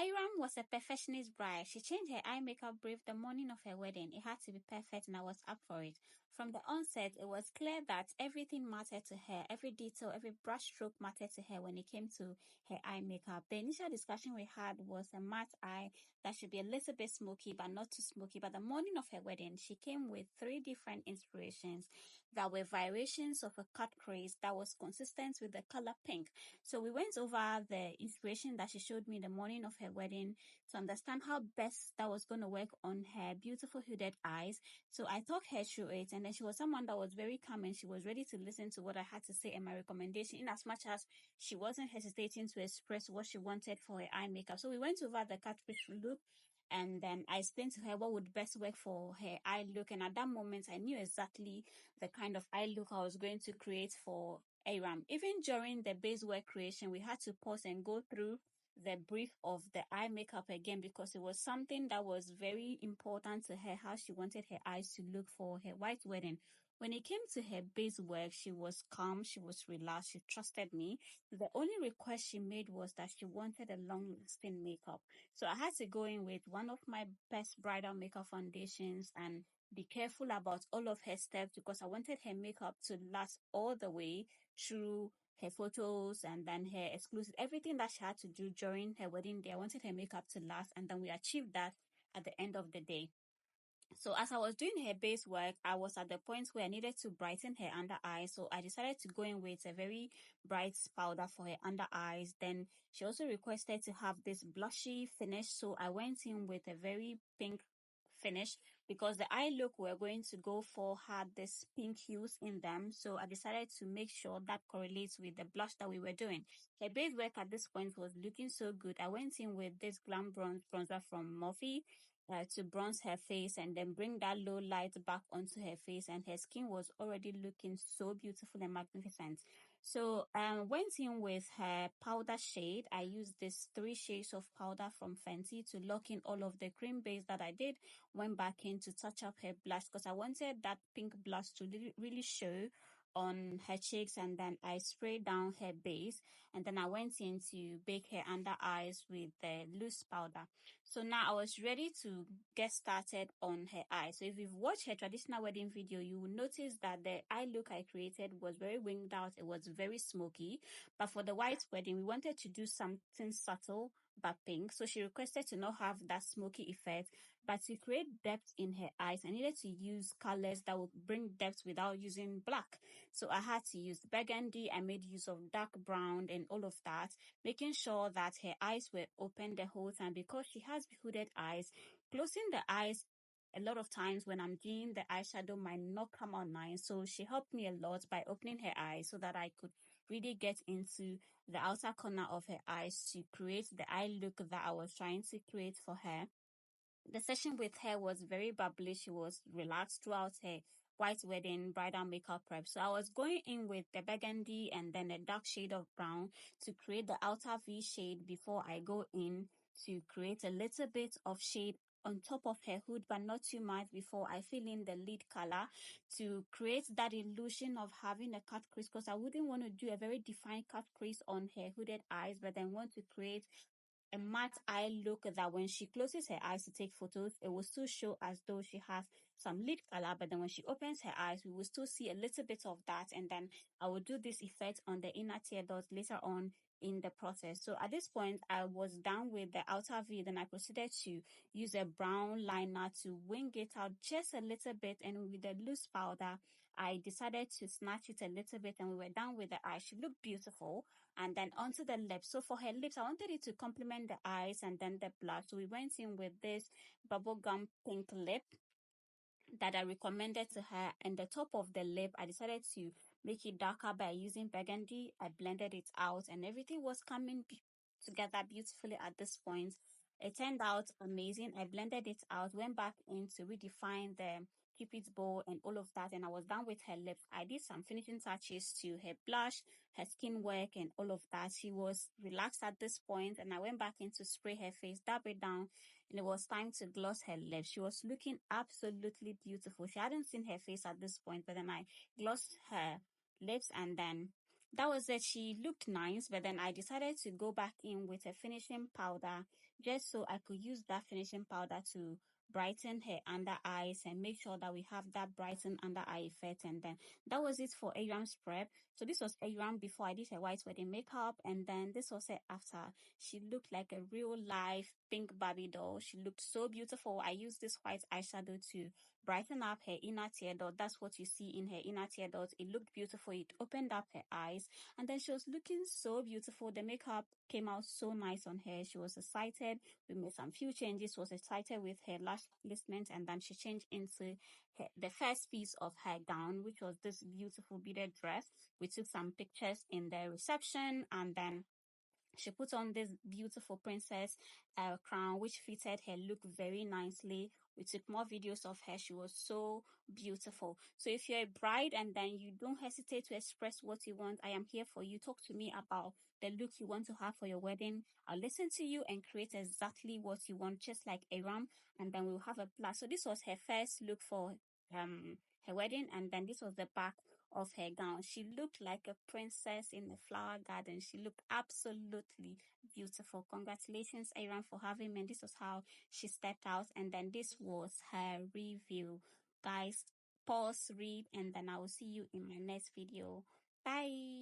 EYRAM was a perfectionist bride. She changed her eye makeup brief the morning of her wedding. It had to be perfect and I was up for it. From the onset, it was clear that everything mattered to her. Every detail, every brush stroke mattered to her when it came to her eye makeup. The initial discussion we had was a matte eye that should be a little bit smoky but not too smoky. But the morning of her wedding, she came with 3 different inspirations that were variations of a cut crease that was consistent with the color pink. So we went over the inspiration that she showed me the morning of her wedding to understand how best that was going to work on her beautiful hooded eyes. So I talked her through it, and then she was someone that was very calm and she was ready to listen to what I had to say and my recommendation, in as much as she wasn't hesitating to express what she wanted for her eye makeup. So we went over the cut crease look, and then I explained to her what would best work for her eye look. And at that moment, I knew exactly the kind of eye look I was going to create for EYRAM. Even during the base work creation, we had to pause and go through the brief of the eye makeup again because it was something that was very important to her, how she wanted her eyes to look for her white wedding. When it came to her base work, she was calm, she was relaxed, she trusted me. The only request she made was that she wanted a long-lasting makeup. So I had to go in with one of my best bridal makeup foundations and be careful about all of her steps because I wanted her makeup to last all the way through her photos and then her exclusive, everything that she had to do during her wedding day. I wanted her makeup to last, and then we achieved that at the end of the day. So as I was doing her base work, I was at the point where I needed to brighten her under eyes. So I decided to go in with a very bright powder for her under eyes. Then she also requested to have this blushy finish. So I went in with a very pink finish because the eye look we're going to go for had this pink hues in them. So I decided to make sure that correlates with the blush that we were doing. Her base work at this point was looking so good. I went in with this Glam bronzer from Morphe to bronze her face and then bring that low light back onto her face, and her skin was already looking so beautiful and magnificent. So went in with her powder shade. I used this 3 shades of powder from Fenty to lock in all of the cream base that I did. Went back in to touch up her blush because I wanted that pink blush to really show on her cheeks, and then I sprayed down her base, and then I went in to bake her under eyes with the loose powder. So now I was ready to get started on her eyes. So if you've watched her traditional wedding video, you will notice that the eye look I created was very winged out. It was very smoky. But for the white wedding, we wanted to do something subtle but pink. So she requested to not have that smoky effect, but to create depth in her eyes, I needed to use colors that would bring depth without using black. So I had to use burgundy. I made use of dark brown and all of that, making sure that her eyes were open the whole time because she has hooded eyes. Closing the eyes a lot of times when I'm doing the eyeshadow might not come out nice. So she helped me a lot by opening her eyes so that I could really get into the outer corner of her eyes to create the eye look that I was trying to create for her. The session with her was very bubbly. She was relaxed throughout her white wedding bridal makeup prep. So I was going in with the burgundy and then a dark shade of brown to create the outer V shade before I go in to create a little bit of shade on top of her hood, but not too much, before I fill in the lid color to create that illusion of having a cut crease, because I wouldn't want to do a very defined cut crease on her hooded eyes, but then want to create a matte eye look that when she closes her eyes to take photos, it will still show as though she has some lid color, but then when she opens her eyes, we will still see a little bit of that. And then I will do this effect on the inner tear duct later on in the process. So at this point, I was done with the outer V. Then I proceeded to use a brown liner to wing it out just a little bit, and with the loose powder, I decided to snatch it a little bit, and we were done with the eye. She looked beautiful. And then onto the lips. So for her lips, I wanted it to complement the eyes and then the blush. So we went in with this bubblegum pink lip that I recommended to her. And the top of the lip, I decided to make it darker by using burgundy. I blended it out and everything was coming together beautifully at this point. It turned out amazing. I blended it out, went back in to redefine the Cupid's bow and all of that, and I was done with her lips. I did some finishing touches to her blush, her skin work, and all of that. She was relaxed at this point, and I went back in to spray her face, dab it down, and it was time to gloss her lips. She was looking absolutely beautiful. She hadn't seen her face at this point, but then I glossed her lips and then that was it. She looked nice, but then I decided to go back in with a finishing powder just so I could use that finishing powder to brighten her under eyes and make sure that we have that brighten under eye effect. And then that was it for EYRAM's prep. So this was EYRAM before I did her white wedding makeup, and then this was it after. She looked like a real life pink Barbie doll. She looked so beautiful. I used this white eyeshadow to brighten up her inner tear dot. That's what you see in her inner tear dot. It looked beautiful. It opened up her eyes, and then she was looking so beautiful. The makeup came out so nice on her. She was excited. We made some few changes. Was excited with her lash placement, and then she changed into the first piece of her gown, which was this beautiful beaded dress. We took some pictures in the reception, and then she put on this beautiful princess crown, which fitted her look very nicely. We took more videos of her. She was so beautiful. So if you're a bride and then you don't hesitate to express what you want, I am here for you. Talk to me about the look you want to have for your wedding. I'll listen to you and create exactly what you want, just like EYRAM, and then we'll have a blast. So this was her first look for her wedding, and then this was the back of her gown. She looked like a princess in a flower garden. She looked absolutely beautiful. Congratulations, EYRAM, for having me. And this was how she stepped out, and then this was her review. Guys, pause, read, and then I will see you in my next video. Bye.